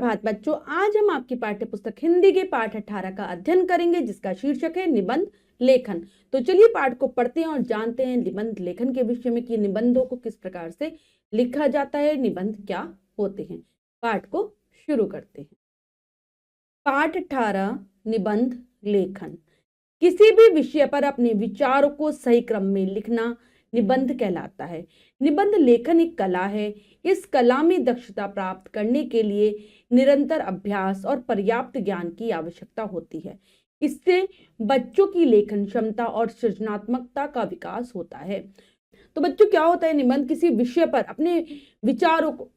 सुप्रभात बच्चों, आज हम आपकी पाठ्य पुस्तक हिंदी के पाठ 18 का अध्ययन करेंगे जिसका शीर्षक है निबंध लेखन। तो चलिए पाठ को पढ़ते हैं और जानते हैं निबंध लेखन के विषय में कि निबंधों को किस प्रकार से लिखा जाता है, निबंध क्या होते हैं। पाठ को शुरू करते हैं। पाठ 18 निबंध लेखन। किसी भी विषय पर अपने विचारों को सही क्रम में लिखना निबंध कहलाता है। निबंध लेखन एक कला है। इस कला में दक्षता प्राप्त करने के लिए निरंतर अभ्यास और पर्याप्त ज्ञान की आवश्यकता होती है। इससे बच्चों की लेखन क्षमता और सृजनात्मकता का विकास होता है। तो बच्चों, क्या होता है निबंध? किसी विषय पर अपने विचारों को,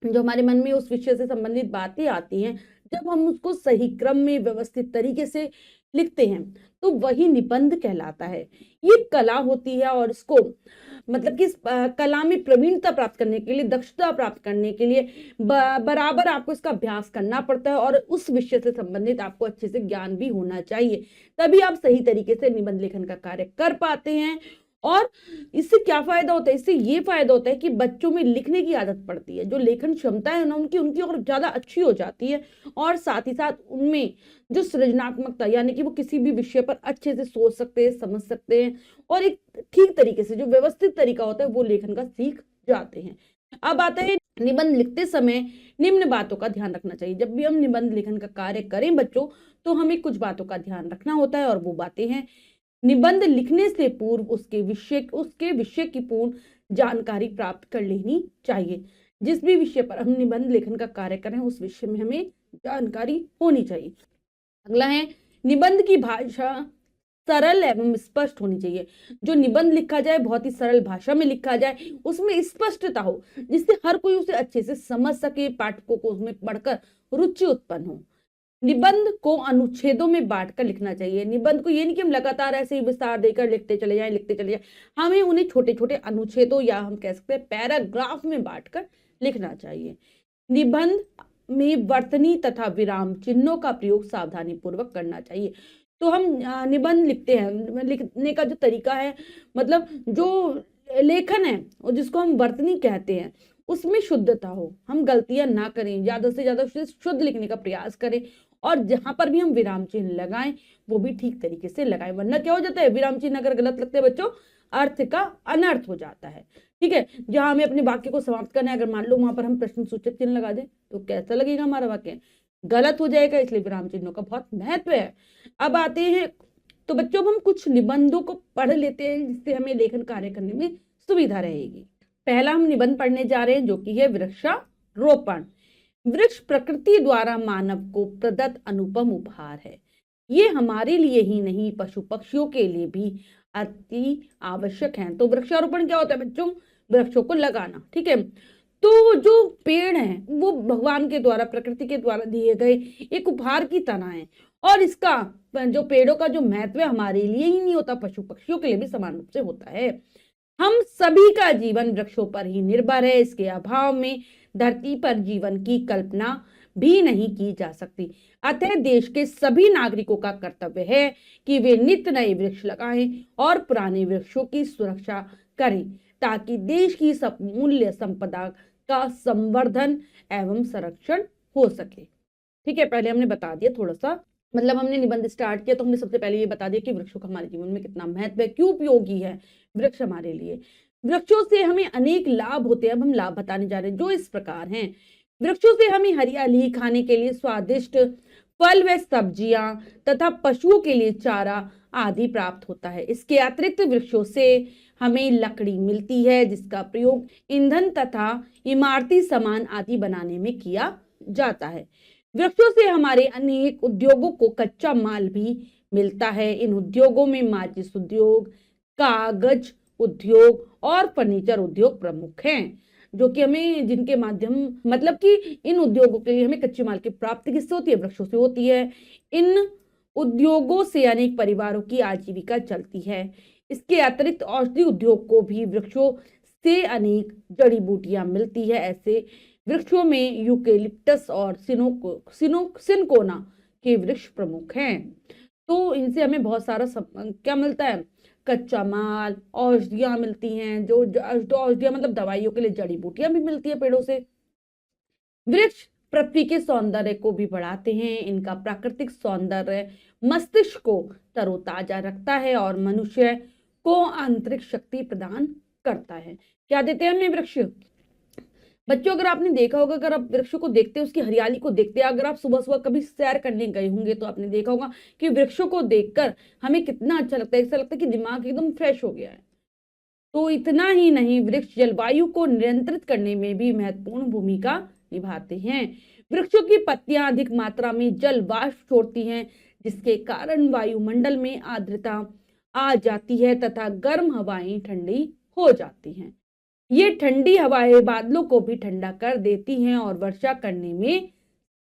जो हमारे मन में उस विषय से संबंधित बातें आती हैं, जब हम उसको सही क्रम में व्यवस्थित तरीके से लिखते हैं तो वही निबंध कहलाता है। ये कला होती है और इसको मतलब कि इस कला में प्रवीणता प्राप्त करने के लिए, दक्षता प्राप्त करने के लिए बराबर आपको इसका अभ्यास करना पड़ता है और उस विषय से संबंधित आपको अच्छे से ज्ञान भी होना चाहिए, तभी आप सही तरीके से निबंध लेखन का कार्य कर पाते हैं। और इससे क्या फायदा होता है? इससे ये फायदा होता है कि बच्चों में लिखने की आदत पड़ती है, जो लेखन क्षमता है ना उनकी और ज्यादा अच्छी हो जाती है और साथ ही साथ उनमें जो सृजनात्मकता, यानी कि वो किसी भी विषय पर अच्छे से सोच सकते हैं, समझ सकते हैं और एक ठीक तरीके से जो व्यवस्थित तरीका होता है वो लेखन का सीख जाते हैं। अब आता है निबंध लिखते समय निम्न बातों का ध्यान रखना चाहिए। जब भी हम निबंध लेखन का कार्य करें बच्चों, तो हमें कुछ बातों का ध्यान रखना होता है और वो बातें हैं, निबंध लिखने से पूर्व उसके विषय की पूर्ण जानकारी प्राप्त कर लेनी चाहिए। जिस भी विषय पर हम निबंध लेखन का कार्य करें उस विषय में हमें जानकारी होनी चाहिए। अगला है, निबंध की भाषा सरल एवं स्पष्ट होनी चाहिए। जो निबंध लिखा जाए बहुत ही सरल भाषा में लिखा जाए, उसमें स्पष्टता हो जिससे हर कोई उसे अच्छे से समझ सके, पाठकों को उसमें पढ़कर रुचि उत्पन्न हो। निबंध को अनुच्छेदों में बांटकर लिखना चाहिए। निबंध को ये नहीं कि हम लगातार ऐसे ही विस्तार देकर लिखते चले जाएं, हमें उन्हें छोटे छोटे अनुच्छेदों या हम कह सकते हैं पैराग्राफ में बांटकर लिखना चाहिए। निबंध में वर्तनी तथा विराम चिन्हों का प्रयोग सावधानी पूर्वक करना चाहिए। तो हम निबंध लिखते हैं, लिखने का जो तरीका है, मतलब जो लेखन है और जिसको हम वर्तनी कहते हैं, उसमें शुद्धता हो, हम गलतियां ना करें, ज्यादा से ज्यादा शुद्ध लिखने का प्रयास करें और जहां पर भी हम विराम चिन्ह लगाएं वो भी ठीक तरीके से लगाएं, वरना क्या हो जाता है, विराम चिन्ह अगर गलत लगते हैं बच्चों, अर्थ का अनर्थ हो जाता है। ठीक है, जहां हमें अपने वाक्य को समाप्त करना है, अगर मान लो वहां पर हम प्रश्न सूचक चिन्ह लगा दें तो कैसा लगेगा हमारा वाक्य, गलत हो जाएगा। इसलिए विराम चिन्हों का बहुत महत्व है। अब आते हैं, तो बच्चों हम कुछ निबंधों को पढ़ लेते हैं जिससे हमें लेखन कार्य करने में सुविधा रहेगी। पहला हम निबंध पढ़ने जा रहे हैं जो कि है वृक्षारोपण। वृक्ष प्रकृति द्वारा मानव को प्रदत्त अनुपम उपहार है। ये हमारे लिए ही नहीं पशु पक्षियों के लिए भी अति आवश्यक है। तो वृक्षारोपण क्या होता है बच्चों? वृक्षों को लगाना। ठीक है, तो जो पेड़ हैं वो भगवान के द्वारा, प्रकृति के द्वारा दिए गए एक उपहार की तरह है और इसका जो पेड़ों का जो महत्व है हमारे लिए ही नहीं होता, पशु पक्षियों के लिए भी समान रूप से होता है। हम सभी का जीवन वृक्षों पर ही निर्भर है। इसके अभाव में धरती पर जीवन की कल्पना भी नहीं की जा सकती। अतः देश के सभी नागरिकों का कर्तव्य है कि वे नित्य नए वृक्ष लगाएं और पुराने वृक्षों की सुरक्षा करें ताकि देश की मूल्य संपदा का संवर्धन एवं संरक्षण हो सके। ठीक है, पहले हमने बता दिया थोड़ा सा, मतलब हमने निबंध स्टार्ट किया तो हमने सबसे पहले ये बता दिया कि वृक्षों का हमारे जीवन में कितना महत्व है, क्यों उपयोगी है वृक्ष हमारे लिए। वृक्षों से हमें अनेक लाभ होते हैं। अब हम लाभ बताने जा रहे हैं जो इस प्रकार हैं। वृक्षों से हमें हरियाली, खाने के लिए स्वादिष्ट फल व सब्जियां तथा पशुओं के लिए चारा आदि प्राप्त होता है। इसके अतिरिक्त वृक्षों से हमें लकड़ी मिलती है जिसका प्रयोग ईंधन तथा इमारती सामान आदि बनाने में किया जाता है। वृक्षों से हमारे अनेक उद्योगों को कच्चा माल भी मिलता है। इन उद्योगों में माचिस उद्योग, कागज उद्योग और फर्नीचर उद्योग प्रमुख हैं, जो कि हमें जिनके माध्यम, मतलब कि इन उद्योगों के लिए हमें कच्चे माल की प्राप्ति किससे होती है? वृक्षों से होती है। इन उद्योगों से अनेक परिवारों की आजीविका चलती है। इसके अतिरिक्त औषधि उद्योग को भी वृक्षों से अनेक जड़ी बूटियां मिलती है। ऐसे वृक्षों में यूकेलिप्टस और सिनकोना के वृक्ष प्रमुख हैं। तो इनसे हमें बहुत सारा क्या मिलता है? कच्चा माल, औषधियां मिलती हैं, जो औषधियां मतलब दवाइयों के लिए जड़ी बूटियां भी मिलती है पेड़ों से। वृक्ष पृथ्वी के सौंदर्य को भी बढ़ाते हैं। इनका प्राकृतिक सौंदर्य मस्तिष्क को तरोताजा रखता है और मनुष्य को आंतरिक शक्ति प्रदान करता है। क्या देते हैं हमें वृक्ष? बच्चों, अगर आपने देखा होगा, अगर आप वृक्षों को देखते हैं, उसकी हरियाली को देखते हैं, अगर आप सुबह सुबह कभी सैर करने गए होंगे तो आपने देखा होगा कि वृक्षों को देखकर हमें कितना अच्छा लगता है। ऐसा लगता है कि दिमाग एकदम फ्रेश हो गया है। तो इतना ही नहीं, वृक्ष जलवायु को नियंत्रित करने में भी महत्वपूर्ण भूमिका निभाते हैं। वृक्षों की पत्तियां अधिक मात्रा में जल वाष्प छोड़ती हैं, जिसके कारण वायुमंडल में आर्द्रता आ जाती है तथा गर्म हवाएं ठंडी हो जाती हैं। ये ठंडी हवाएं बादलों को भी ठंडा कर देती हैं और वर्षा करने में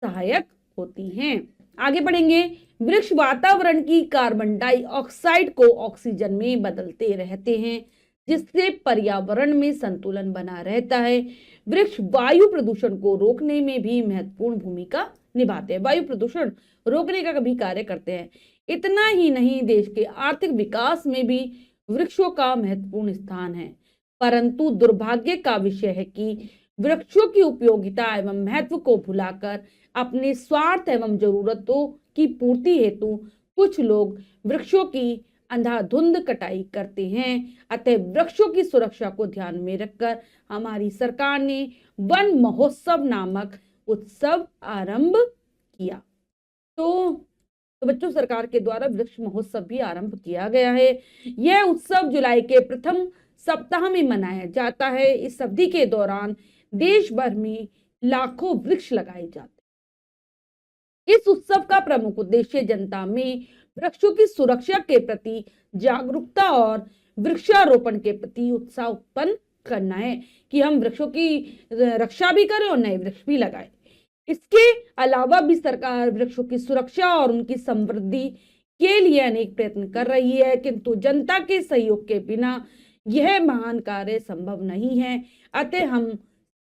सहायक होती हैं। आगे बढ़ेंगे। वृक्ष वातावरण की कार्बन डाइऑक्साइड को ऑक्सीजन में बदलते रहते हैं, जिससे पर्यावरण में संतुलन बना रहता है। वृक्ष वायु प्रदूषण को रोकने में भी महत्वपूर्ण भूमिका निभाते हैं। वायु प्रदूषण रोकने का भी कार्य करते हैं। इतना ही नहीं, देश के आर्थिक विकास में भी वृक्षों का महत्वपूर्ण स्थान है। परंतु दुर्भाग्य का विषय है कि वृक्षों की उपयोगिता एवं महत्व को भुलाकर अपने स्वार्थ एवं जरूरतों की पूर्ति हेतु कुछ लोग वृक्षों की अंधाधुंध कटाई करते हैं। अतः वृक्षों की सुरक्षा को ध्यान में रखकर हमारी सरकार ने वन महोत्सव नामक उत्सव आरंभ किया। तो बच्चों, सरकार के द्वारा वृक्ष महोत्सव भी आरंभ किया गया है। यह उत्सव जुलाई के प्रथम सप्ताह में मनाया जाता है। इस अवधि के दौरान देश भर में लाखों वृक्ष लगाए जाते हैं। इस उत्सव का प्रमुख उद्देश्य जनता में वृक्षों की सुरक्षा के प्रति जागरूकता और वृक्षारोपण के प्रति उत्साह उत्पन्न करना है कि हम वृक्षों की रक्षा भी करें और नए वृक्ष भी लगाएं। इसके अलावा भी सरकार वृक्षों की सुरक्षा और उनकी समृद्धि के लिए अनेक प्रयत्न कर रही है, किंतु जनता के सहयोग के बिना यह महान कार्य संभव नहीं है। अतः हम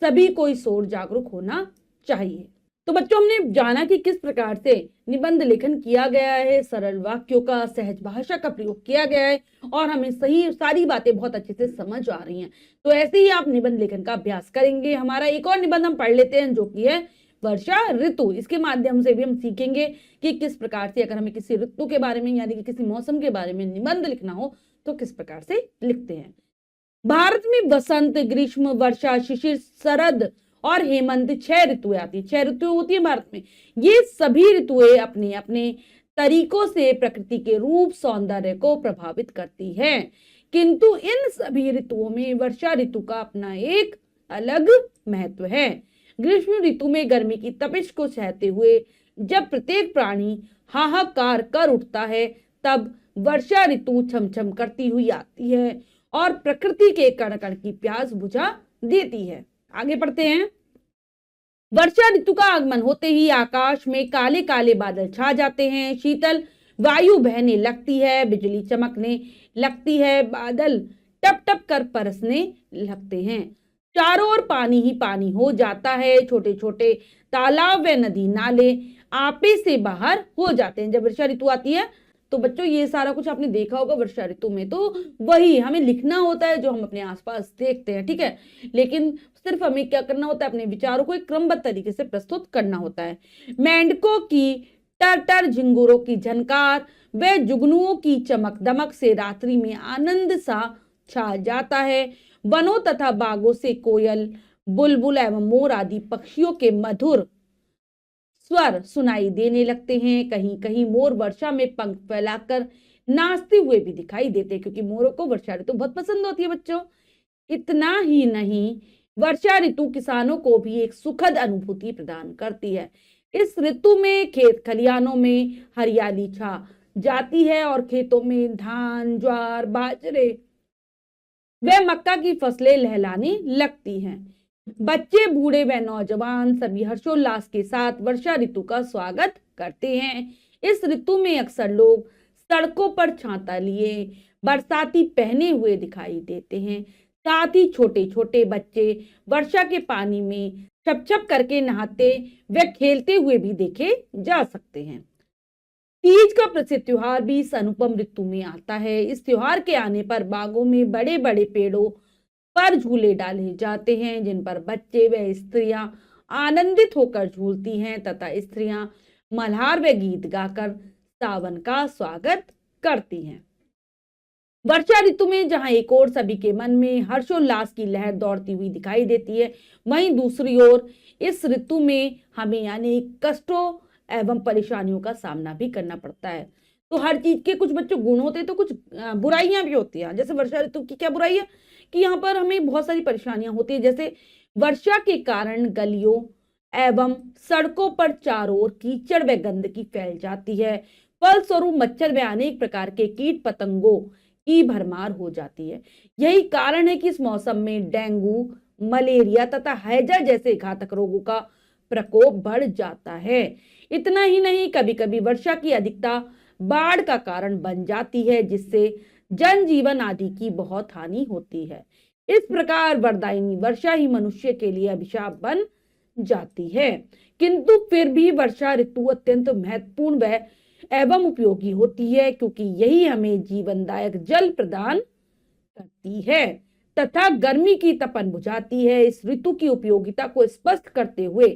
सभी को इस ओर जागरूक होना चाहिए। तो बच्चों, हमने जाना कि किस प्रकार से निबंध लेखन किया गया है, सरल वाक्यों का, सहज भाषा का प्रयोग किया गया है और हमें सही सारी बातें बहुत अच्छे से समझ आ रही हैं। तो ऐसे ही आप निबंध लेखन का अभ्यास करेंगे। हमारा एक और निबंध हम पढ़ लेते हैं, जो कि है वर्षा ऋतु। इसके माध्यम से भी हम सीखेंगे कि किस प्रकार से अगर हमें किसी ऋतु के बारे में यानी कि किसी मौसम के बारे में निबंध लिखना हो तो किस प्रकार से लिखते हैं। भारत में वसंत, ग्रीष्म, वर्षा, शिशिर, शरद और हेमंत 6 ऋतुएं आती है। 6 ऋतुएं होती है भारत में। ये सभी ऋतुएं अपने अपने तरीकों से प्रकृति के रूप सौंदर्य को प्रभावित करती है, किंतु इन सभी ऋतुओं में वर्षा ऋतु का अपना एक अलग महत्व है। ग्रीष्म ऋतु में गर्मी की तपिश को सहते हुए जब प्रत्येक प्राणी हाहाकार कर उठता है, तब वर्षा ऋतु छमछम करती हुई आती है और प्रकृति के कण कण की प्यास बुझा देती है। आगे पढ़ते हैं। वर्षा ऋतु का आगमन होते ही आकाश में काले काले बादल छा जाते हैं, शीतल वायु बहने लगती है, बिजली चमकने लगती है, बादल टप टप कर बरसने लगते हैं, चारों ओर पानी ही पानी हो जाता है, छोटे छोटे तालाब व नदी नाले आपे से बाहर हो जाते हैं। जब वर्षा ऋतु आती है तो बच्चों ये सारा कुछ आपने देखा होगा। वर्षा ऋतु में तो वही हमें लिखना होता है जो हम अपने आसपास देखते हैं, ठीक है, लेकिन सिर्फ हमें क्या करना होता है, अपने विचारों को एक क्रमबद्ध तरीके से प्रस्तुत करना होता है। मेंढकों की टर टर, झिंगुरों की झनकार व जुगनुओं की चमक दमक से रात्रि में आनंद सा छा जाता है। वनों तथा बागों से कोयल, बुलबुल एवं मोर आदि पक्षियों के मधुर स्वर सुनाई देने लगते हैं। कहीं कहीं मोर वर्षा में पंख फैलाकर नाचते हुए भी दिखाई देते हैं, क्योंकि मोरों को वर्षा ऋतु बहुत पसंद होती है बच्चों। इतना ही नहीं, वर्षा ऋतु किसानों को भी एक सुखद अनुभूति प्रदान करती है। इस ऋतु में खेत खलिहानों में हरियाली छा जाती है और खेतों में धान, ज्वार, बाजरे व मक्का की फसलें लहलाने लगती हैं। बच्चे, बूढ़े व नौजवान सभी हर्षोल्लास के साथ वर्षा ऋतु का स्वागत करते हैं। इस ऋतु में अक्सर लोग सड़कों पर छाता लिए बरसाती पहने हुए दिखाई देते हैं। साथ ही छोटे छोटे बच्चे वर्षा के पानी में छप छप करके नहाते व खेलते हुए भी देखे जा सकते हैं। तीज का प्रसिद्ध त्योहार भी इस अनुपम ऋतु में आता है। इस त्योहार के आने पर बागों में बड़े बड़े पेड़ों पर झूले डाले जाते हैं, जिन पर बच्चे व स्त्रियां आनंदित होकर झूलती हैं तथा स्त्रियां मल्हार व गीत गाकर सावन का स्वागत करती हैं। वर्षा ऋतु में जहां एक ओर सभी के मन में हर्षोल्लास की लहर दौड़ती हुई दिखाई देती है, वहीं दूसरी ओर इस ऋतु में हमें अनेक कष्टों एवं परेशानियों का सामना भी करना पड़ता है। तो हर चीज के कुछ बच्चों गुण होते हैं तो कुछ बुराइयां भी होती हैं। जैसे वर्षा ऋतु की क्या बुराई है कि यहाँ पर हमें बहुत सारी परेशानियां होती है। जैसे वर्षा के कारण गलियों एवं सड़कों पर चारों ओर कीचड़ व गंदगी फैल जाती है। फलस्वरूप मच्छर व अनेक प्रकार के कीट पतंगों की भरमार हो जाती है। यही कारण है कि इस मौसम में डेंगू, मलेरिया तथा हैजा जैसे घातक रोगों का प्रकोप बढ़ जाता है। इतना ही नहीं, कभी कभी वर्षा की अधिकता बाढ़ का कारण बन जाती है, जिससे जनजीवन आदि की बहुत हानि होती है। इस प्रकार वरदायिनी वर्षा ही मनुष्य के लिए अभिशाप बन जाती है। किंतु फिर भी वर्षा ऋतु अत्यंत महत्वपूर्ण व एवं उपयोगी होती है, क्योंकि यही हमें जीवनदायक जल प्रदान करती है तथा गर्मी की तपन बुझाती है। इस ऋतु की उपयोगिता को स्पष्ट करते हुए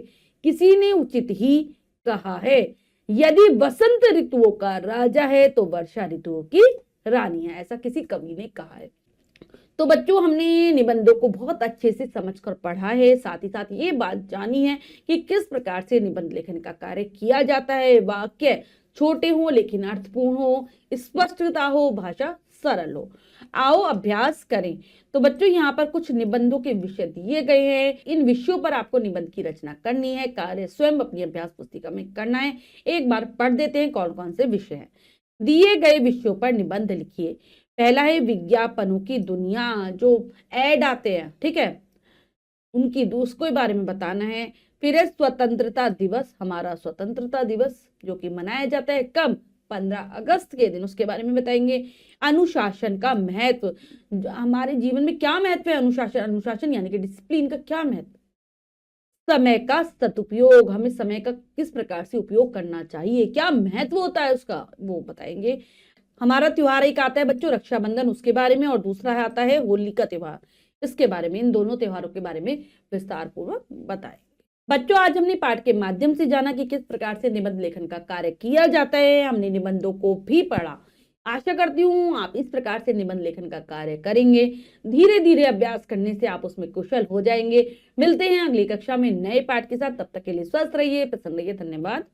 किसी ने उचित ही कहा है, यदि वसंत ऋतुओं का राजा है तो वर्षा ऋतुओं की रानी है। ऐसा किसी कवि ने कहा है। तो बच्चों, हमने निबंधों को बहुत अच्छे से समझकर पढ़ा है, साथ ही साथ ये बात जानी है कि किस प्रकार से निबंध लेखन का कार्य किया जाता है। वाक्य छोटे हो लेकिन अर्थपूर्ण हो, स्पष्टता हो, भाषा सरल हो। आओ अभ्यास करें। तो बच्चों, यहाँ पर कुछ निबंधों के विषय दिए गए हैं। इन विषयों पर आपको निबंध की रचना करनी है। कार्य स्वयं अपनी अभ्यास पुस्तिका में करना है। एक बार पढ़ देते हैं कौन कौन से विषय हैं। दिए गए विषयों पर निबंध लिखिए। पहला है विज्ञापनों की दुनिया, जो ऐड आते हैं, ठीक है, उनकी उसके बारे में बताना है। फिर है स्वतंत्रता दिवस, हमारा स्वतंत्रता दिवस जो कि मनाया जाता है कब, 15 अगस्त के दिन, उसके बारे में बताएंगे। अनुशासन का महत्व, हमारे जीवन में क्या महत्व है अनुशासन, अनुशासन यानी कि डिसिप्लिन का क्या महत्व। समय का सदुपयोग, हमें समय का किस प्रकार से उपयोग करना चाहिए, क्या महत्व होता है उसका, वो बताएंगे। हमारा त्योहार एक आता है बच्चों रक्षाबंधन, उसके बारे में, और दूसरा आता है होली का त्योहार, इसके बारे में, इन दोनों त्योहारों के बारे में विस्तार पूर्वक बताएं। बच्चों, आज हमने पाठ के माध्यम से जाना कि किस प्रकार से निबंध लेखन का कार्य किया जाता है। हमने निबंधों को भी पढ़ा। आशा करती हूँ आप इस प्रकार से निबंध लेखन का कार्य करेंगे। धीरे धीरे अभ्यास करने से आप उसमें कुशल हो जाएंगे। मिलते हैं अगली कक्षा में नए पाठ के साथ। तब तक के लिए स्वस्थ रहिए, प्रसन्न रहिए। धन्यवाद।